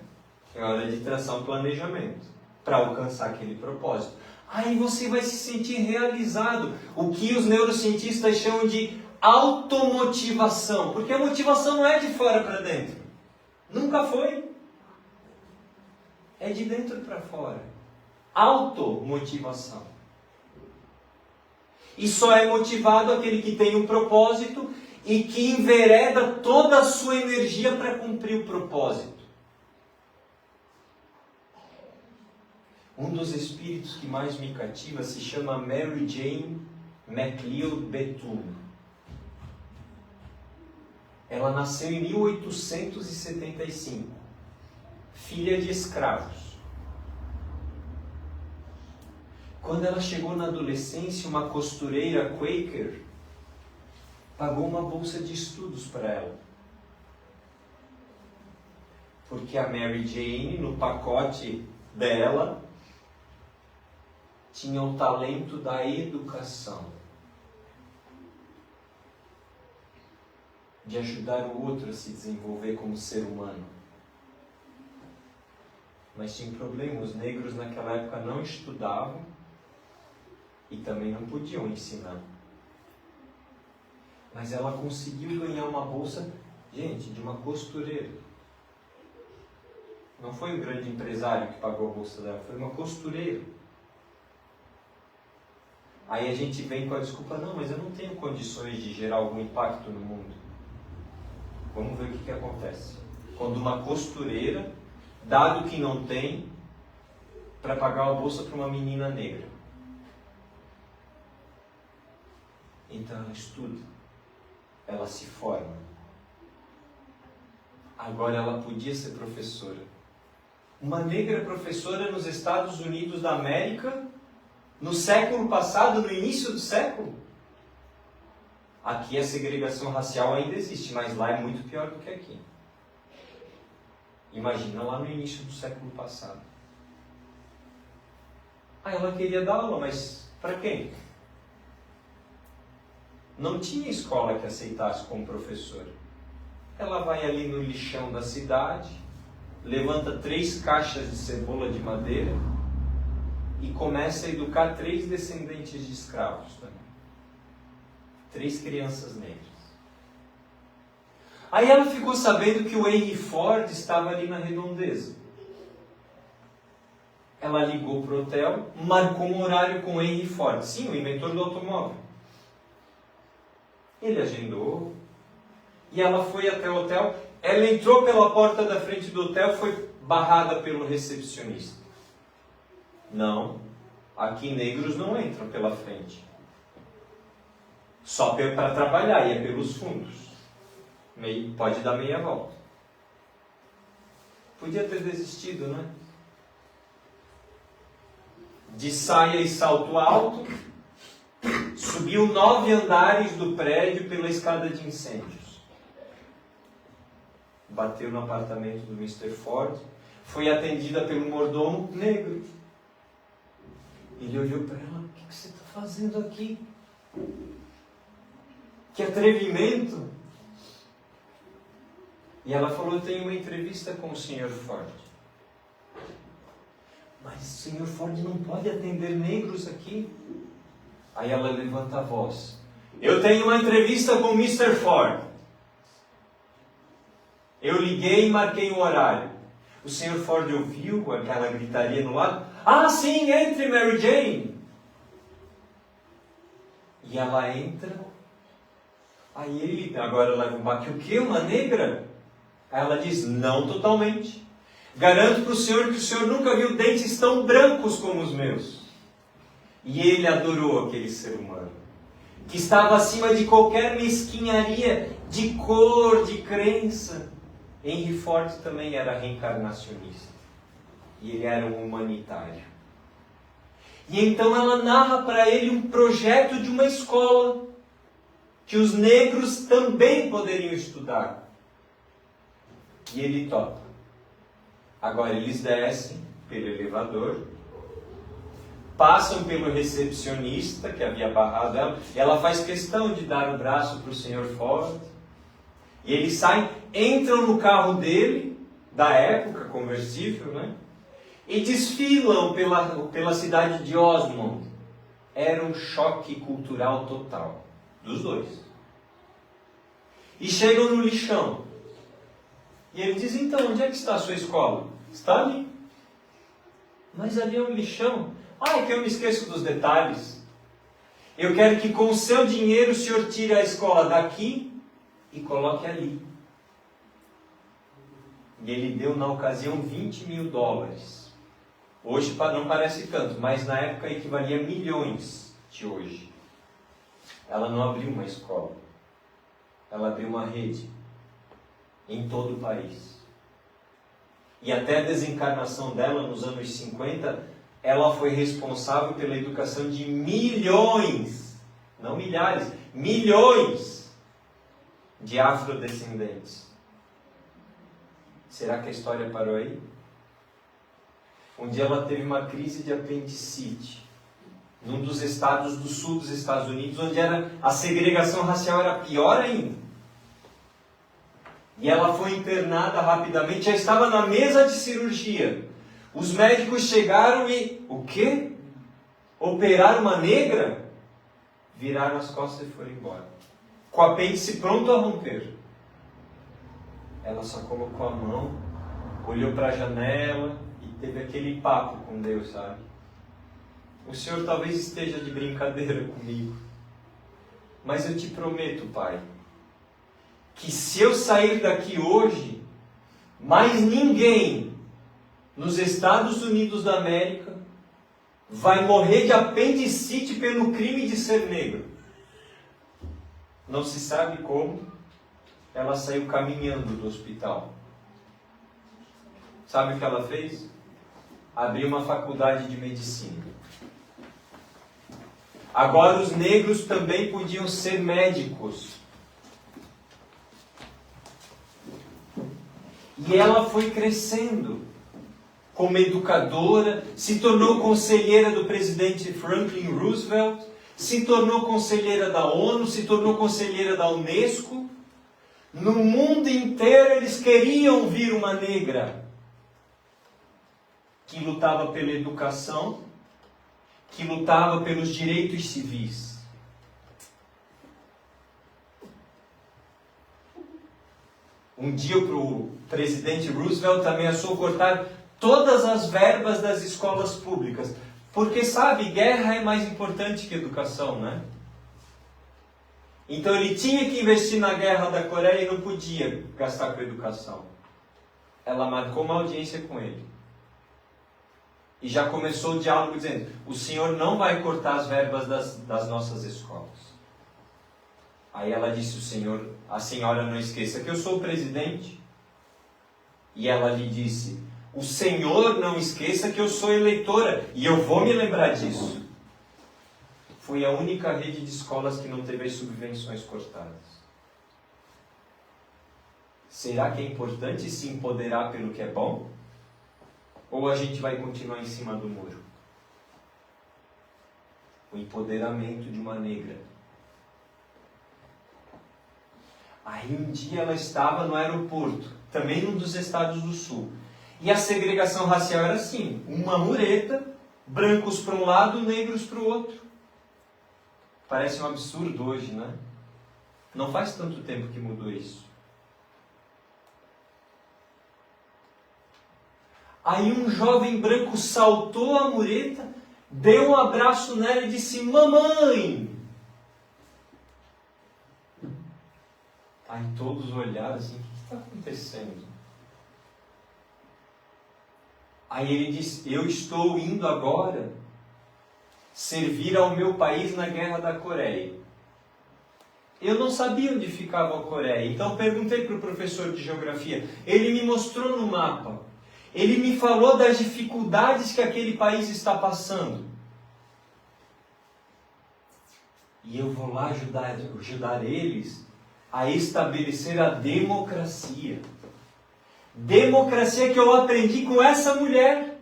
É hora de traçar um planejamento para alcançar aquele propósito. Aí você vai se sentir realizado. O que os neurocientistas chamam de automotivação. Porque a motivação não é de fora para dentro. Nunca foi. É de dentro para fora. Automotivação. E só é motivado aquele que tem um propósito e que envereda toda a sua energia para cumprir o propósito. Um dos espíritos que mais me cativa se chama Mary Jane MacLeod Bethune. Ela nasceu em 1875, filha de escravos. Quando ela chegou na adolescência, uma costureira Quaker pagou uma bolsa de estudos para ela. Porque a Mary Jane, no pacote dela, tinha o talento da educação. de ajudar o outro a se desenvolver como ser humano. Mas tinha um problema, os negros naquela época não estudavam e também não podiam ensinar. Mas ela conseguiu ganhar uma bolsa, gente, de uma costureira. Não foi um grande empresário que pagou a bolsa dela, foi uma costureira. Aí a gente vem com a desculpa, não, mas eu não tenho condições de gerar algum impacto no mundo. Vamos ver o que acontece. Quando uma costureira, dado que não tem, para pagar uma bolsa para uma menina negra. Então ela estuda, ela se forma. Agora ela podia ser professora. Uma negra professora nos Estados Unidos da América, no século passado, no início do século. Aqui a segregação racial ainda existe, mas lá é muito pior do que aqui. Imagina lá no início do século passado. Ela queria dar aula, mas para quem? Não tinha escola que aceitasse como professora. Ela vai ali no lixão da cidade, levanta 3 caixas de cebola de madeira e começa a educar 3 descendentes de escravos também. 3 crianças negras. Aí ela ficou sabendo que o Henry Ford estava ali na redondeza. Ela ligou para o hotel, marcou um horário com o Henry Ford. Sim, o inventor do automóvel. Ele agendou. E ela foi até o hotel. Ela entrou pela porta da frente do hotel e foi barrada pelo recepcionista. Não, aqui negros não entram pela frente. Só para trabalhar, e é pelos fundos. Pode dar meia volta. Podia ter desistido, né? De saia e salto alto, subiu 9 andares do prédio pela escada de incêndios. Bateu no apartamento do Mr. Ford, foi atendida pelo mordomo negro. Ele olhou para ela, o que você está fazendo aqui? Que atrevimento! E ela falou, eu tenho uma entrevista com o Sr. Ford. Mas o Sr. Ford não pode atender negros aqui. Aí ela levanta a voz. Eu tenho uma entrevista com o Mr. Ford. Eu liguei e marquei um horário. O Sr. Ford ouviu aquela gritaria no lado. Ah, sim, entre, Mary Jane. E ela entra. Aí ele agora leva um baque. O quê? Uma negra? Aí ela diz, não totalmente. Garanto para o senhor que o senhor nunca viu dentes tão brancos como os meus. E ele adorou aquele ser humano, que estava acima de qualquer mesquinharia de cor, de crença. Henry Ford também era reencarnacionista. E ele era um humanitário. E então ela narra para ele um projeto de uma escola, que os negros também poderiam estudar. E ele topa. Agora eles descem pelo elevador, passam pelo recepcionista que havia barrado ela. Ela faz questão de dar o braço para o Sr. Ford. E eles saem, entram no carro dele, da época, conversível, né? E desfilam pela cidade de Osmond. Era um choque cultural total, dos dois. E chegam no lixão. E ele diz, então, onde é que está a sua escola? Está ali. Mas ali é um lixão. Ah, é que eu me esqueço dos detalhes. Eu quero que com o seu dinheiro o senhor tire a escola daqui e coloque ali. E ele deu na ocasião $20.000. Hoje não parece tanto, mas na época equivalia a milhões de hoje. Ela não abriu uma escola. Ela abriu uma rede em todo o país. E até a desencarnação dela, nos anos 50, ela foi responsável pela educação de milhões, não milhares, milhões de afrodescendentes. Será que a história parou aí? Um dia ela teve uma crise de apendicite, num dos estados do sul dos Estados Unidos, onde a segregação racial era pior ainda. E ela foi internada rapidamente, já estava na mesa de cirurgia. Os médicos chegaram e... O quê? Operaram uma negra? Viraram as costas e foram embora. Com o apêndice pronto a romper. Ela só colocou a mão, olhou para a janela e teve aquele papo com Deus, sabe? O Senhor talvez esteja de brincadeira comigo. Mas eu te prometo, Pai, que se eu sair daqui hoje, mais ninguém nos Estados Unidos da América vai morrer de apendicite pelo crime de ser negro. Não se sabe como, ela saiu caminhando do hospital. Sabe o que ela fez? Abriu uma faculdade de medicina. Agora os negros também podiam ser médicos. E ela foi crescendo como educadora, se tornou conselheira do presidente Franklin Roosevelt, se tornou conselheira da ONU, se tornou conselheira da Unesco. No mundo inteiro eles queriam vir uma negra que lutava pela educação, que lutava pelos direitos civis. Um dia o presidente Roosevelt ameaçou cortar todas as verbas das escolas públicas. Porque, sabe, guerra é mais importante que educação, né? Então ele tinha que investir na guerra da Coreia e não podia gastar com educação. Ela marcou uma audiência com ele. E já começou o diálogo dizendo: o senhor não vai cortar as verbas das nossas escolas. Aí ela disse: a senhora não esqueça que eu sou o presidente. E ela lhe disse: o senhor não esqueça que eu sou eleitora e eu vou me lembrar disso. Foi a única rede de escolas que não teve as subvenções cortadas. Será que é importante se empoderar pelo que é bom? Ou a gente vai continuar em cima do muro? O empoderamento de uma negra. Aí um dia ela estava no aeroporto, também num dos estados do sul. E a segregação racial era assim, uma mureta, brancos para um lado, negros para o outro. Parece um absurdo hoje, né? Não faz tanto tempo que mudou isso. Aí um jovem branco saltou a mureta, deu um abraço nela e disse: mamãe! Aí todos olharam assim: o que está acontecendo? Aí ele disse: eu estou indo agora servir ao meu país na Guerra da Coreia. Eu não sabia onde ficava a Coreia, então perguntei para o professor de geografia. Ele me mostrou no mapa. Ele me falou das dificuldades que aquele país está passando. E eu vou lá ajudar eles a estabelecer a democracia. Democracia que eu aprendi com essa mulher.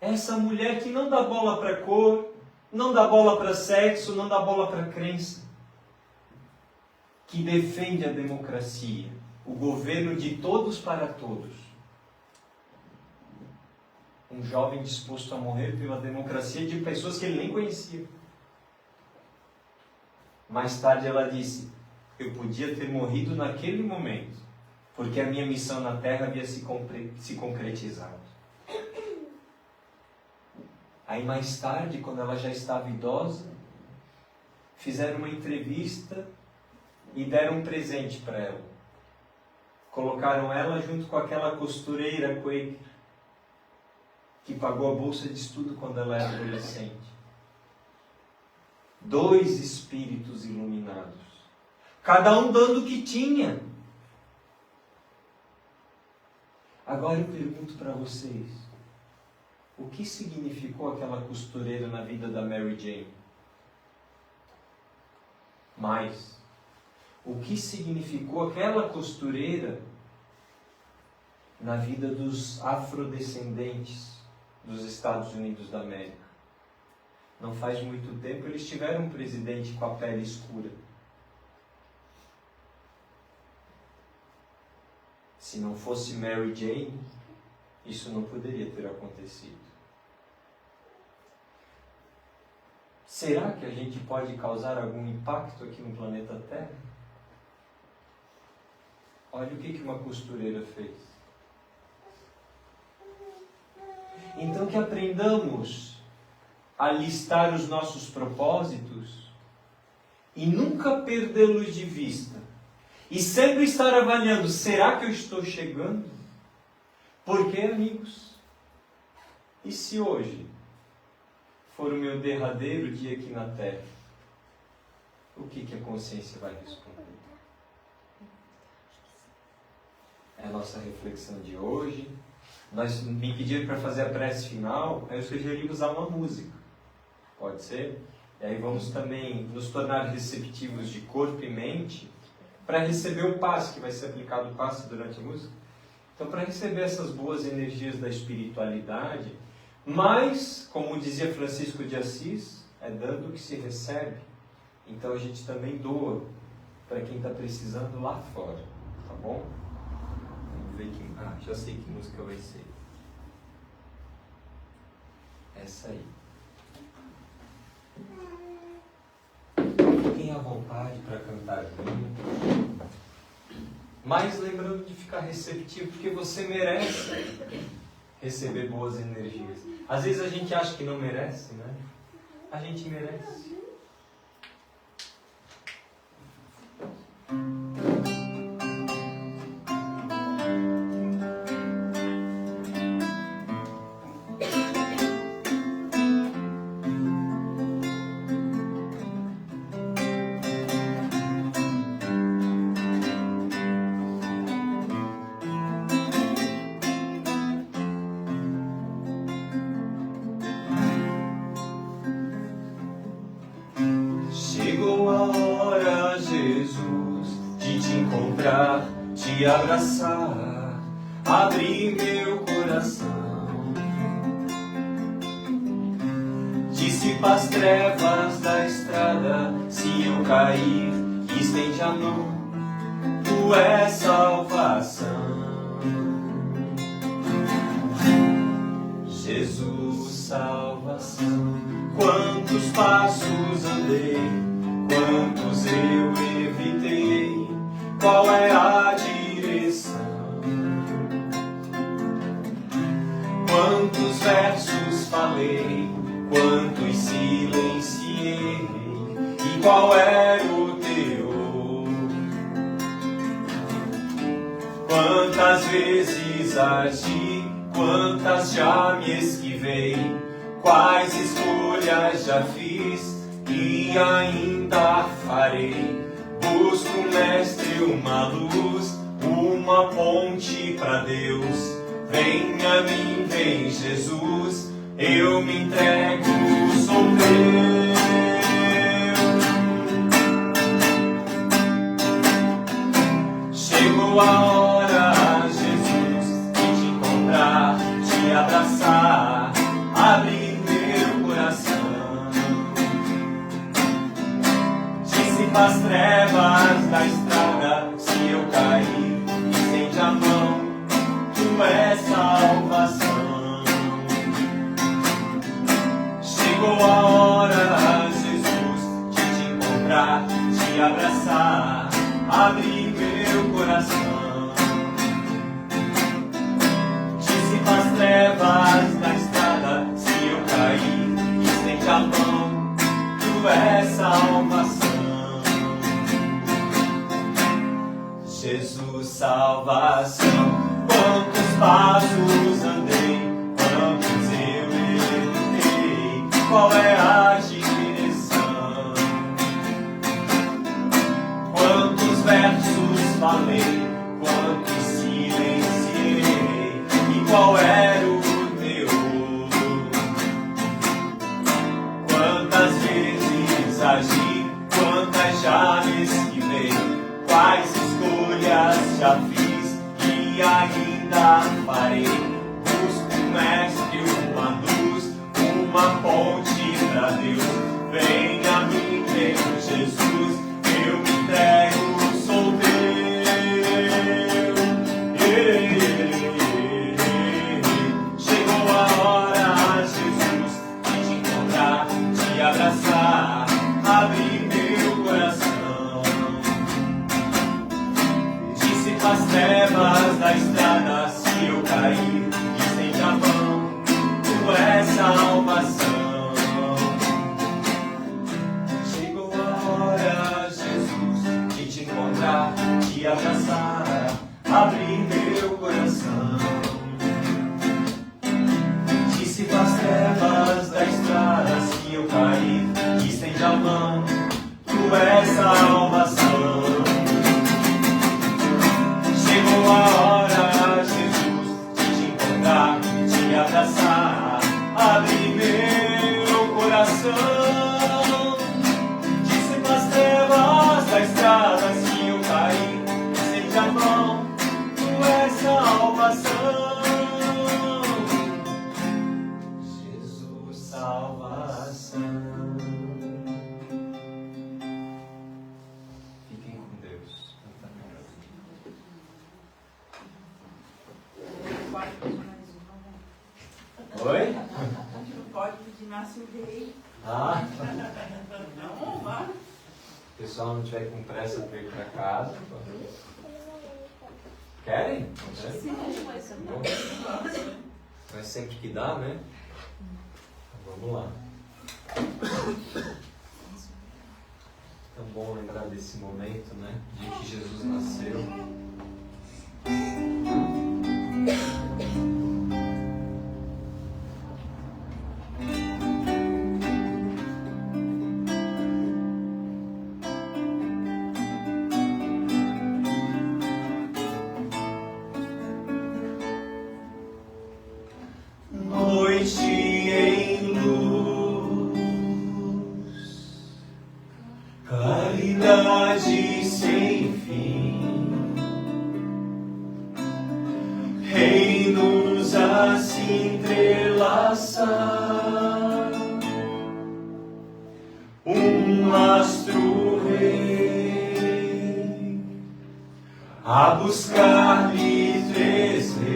Essa mulher que não dá bola para cor, não dá bola para sexo, não dá bola para crença. Que defende a democracia, o governo de todos para todos. Um jovem disposto a morrer pela democracia de pessoas que ele nem conhecia. Mais tarde ela disse: eu podia ter morrido naquele momento, porque a minha missão na Terra havia se concretizado. Aí mais tarde, quando ela já estava idosa, fizeram uma entrevista e deram um presente para ela. Colocaram ela junto com aquela costureira Quaker, que pagou a bolsa de estudo quando ela era adolescente. 2 espíritos iluminados, cada um dando o que tinha. Agora eu pergunto para vocês: o que significou aquela costureira na vida da Mary Jane? Mas o que significou aquela costureira na vida dos afrodescendentes dos Estados Unidos da América? Não faz muito tempo eles tiveram um presidente com a pele escura. Se não fosse Mary Jane, isso não poderia ter acontecido. Será que a gente pode causar algum impacto aqui no planeta Terra? Olha o que uma costureira fez. Então que aprendamos a listar os nossos propósitos e nunca perdê-los de vista. E sempre estar avaliando, será que eu estou chegando? Porque, amigos, e se hoje for o meu derradeiro dia aqui na Terra, o que a consciência vai responder? É a nossa reflexão de hoje. Nós me pediram para fazer a prece final, aí eu sugeri usar uma música. Pode ser? E aí vamos também nos tornar receptivos de corpo e mente para receber o passe, que vai ser aplicado o passe durante a música. Então, para receber essas boas energias da espiritualidade, mas, como dizia Francisco de Assis, é dando que se recebe. Então a gente também doa para quem está precisando lá fora, tá bom? Vamos ver que... já sei que música vai ser. Essa aí. Fiquem à vontade para cantar junto. Mas lembrando de ficar receptivo, porque você merece receber boas energias. Às vezes a gente acha que não merece, né? A gente merece.
Te abraçar, abrir meu coração, dissipa as trevas da estrada. Se eu cair, estende a mão, tu és salvação. Jesus, salvação. Quantos passos andei, quantos eu evitei, qual é a direção? Quantos versos falei, quantos silenciei, e qual era o teu? Quantas vezes agi, quantas já me esquivei, quais escolhas já fiz e ainda farei. Busco, mestre, uma luz, uma ponte para Deus. Vem a mim, vem Jesus, eu me entrego, sou teu. Chegou a hora, Jesus, de te encontrar, te abraçar, abrir meu coração. Dissipa as trevas da estrada, se eu cair, estende a mão, tu és salvação. Chegou a hora, Jesus, de te encontrar, te abraçar, abrir meu coração. Dissipa as trevas da estrada, se eu cair, estende a mão, tu és salvação. Jesus, salvação. Quantos passos andei, quantos eu evitei, qual é a direção? Quantos versos falei, quantos silenciei, e qual era o teu? Quantas vezes agi, quantas já me esquivei, quais escolhas já fiz e ainda farei. Busco, mestre, uma luz, uma ponte pra Deus. Vem a mim, vem Jesus, eu me entrego, sou teu. trevas da estrada, se eu cair, estende a mão, tu és salvação. Chegou a hora, Jesus, de te encontrar, te abraçar, abrir meu coração. Dissipa as trevas da estrada, se eu cair, estende a mão, tu és salvação. Chegou a hora, Jesus, de te encontrar, te abraçar, abrir meu coração. Dissipa as trevas da estrada, se eu cair, estende a mão, tu és salvação. Jesus, salvação. Fiquem com Deus.
Pode pedir mais uma, né?
Oi?
Não pode pedir mais um rei.
Ah,
Não, vá.
se o pessoal não tiver com pressa para ir para casa. Querem?
Sim,
Mas sempre que dá, né? Então, vamos lá. Tão bom lembrar desse momento, né? De que Jesus nasceu. Noite em luz, claridade sem fim, reinos a se entrelaçar, astro rei, a buscar-lhe 3 reis.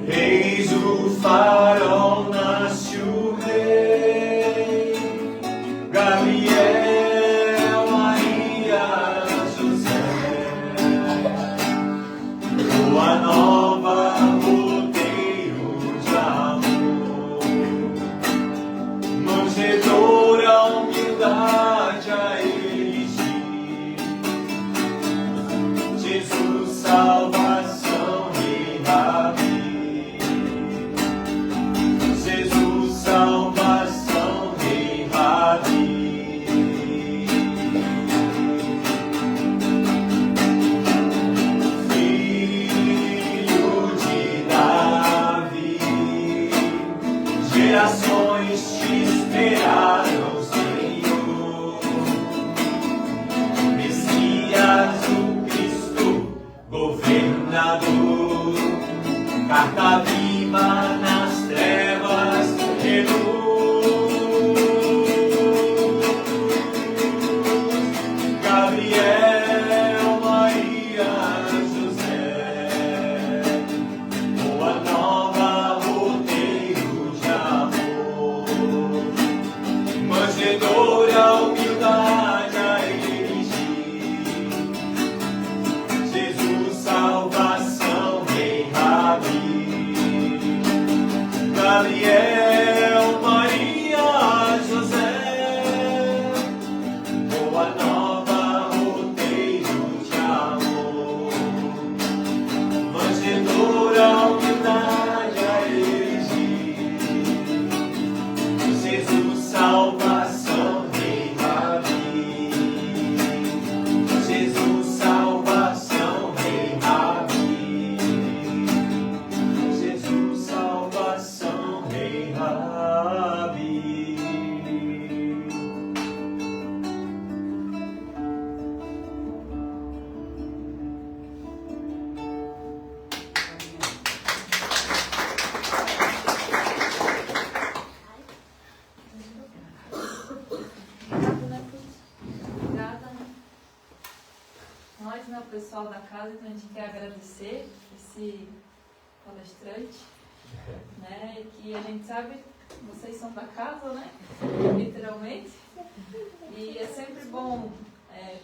Eis o farol, nasce o rei, Gabriel, Maria, José, boa nova, roteiro de amor, manjedoura, humildade a elegir, Jesus, salvação, Rei Davi. Salvação, Rei Davi. Filho de Davi, gerações te esperaram, Senhor. Messias, o Cristo, governador, carta viva nas trevas. Gabriel, Maria, José, boa nova, roteiro de amor, manjedoura, humildade a erigir, Jesus, salvação, Rei Davi. Gabriel, Maria, José, boa nova, roteiro de amor, manjedoura, humildade a erigir, Jesus, salvação, Rei Davi. Jesus, salvação, Rei Davi. Jesus, salvação, Rei Davi.
Obrigada. Nós, né, o pessoal da casa, então a gente quer agradecer esse palestrante, né, que a gente sabe, vocês são da casa, né, literalmente, e é sempre bom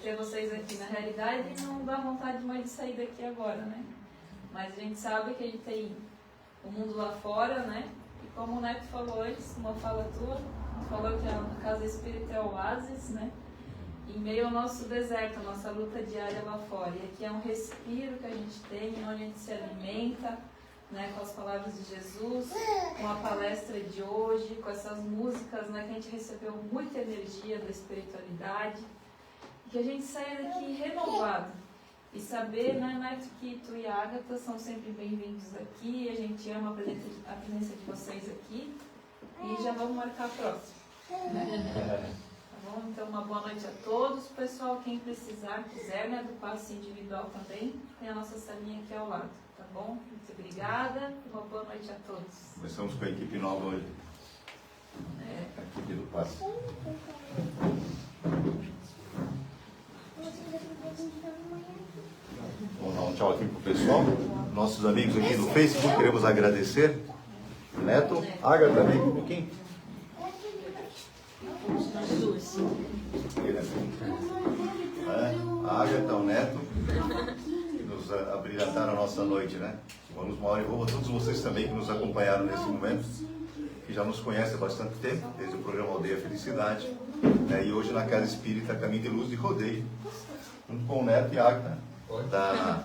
ter vocês aqui. Na realidade, não dá vontade mais de sair daqui agora, né? Mas a gente sabe que a gente tem o mundo lá fora, né? E como o Neto falou antes, uma fala tua, falou que a casa espírita é o oásis, né? Em meio ao nosso deserto, a nossa luta diária lá fora. E aqui é um respiro que a gente tem, onde a gente se alimenta, né, com as palavras de Jesus, com a palestra de hoje, com essas músicas, né, que a gente recebeu muita energia da espiritualidade. E que a gente saia daqui renovado. E saber, né, Neto, que tu e a Ágata são sempre bem-vindos aqui. A gente ama a presença de vocês aqui. E já vamos marcar a próxima. Né? Bom, então uma boa noite a todos. Pessoal, quem precisar, quiser, né, do passe individual também, tem a nossa salinha aqui ao lado, tá bom? Muito obrigada, uma boa noite a todos.
Começamos com a equipe nova hoje. A equipe do passe. Vamos dar um tchau aqui pro pessoal. Nossos amigos aqui do Facebook, queremos agradecer. Neto, Ágata também, um pouquinho. A Ágata, o Neto, que nos abrilhantaram a nossa noite, né? Vamos maior e vou a todos vocês também que nos acompanharam nesse momento, que já nos conhecem há bastante tempo, desde o programa Aldeia Felicidade, né? E hoje na Casa Espírita Caminho de Luz de Rodeio, junto com o Neto e a Ágata, da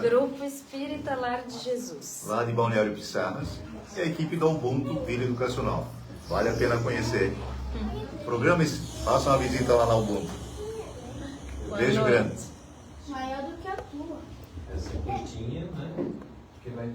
Grupo Espírita Lar de Jesus,
lá de Balneário Pissarras, e a equipe da Ubuntu Vila Educacional. Vale a pena conhecer. Programa, faça uma visita lá na Ubuntu. Beijo grande.
Maior do que a tua.
Essa curtinha, né? Que vai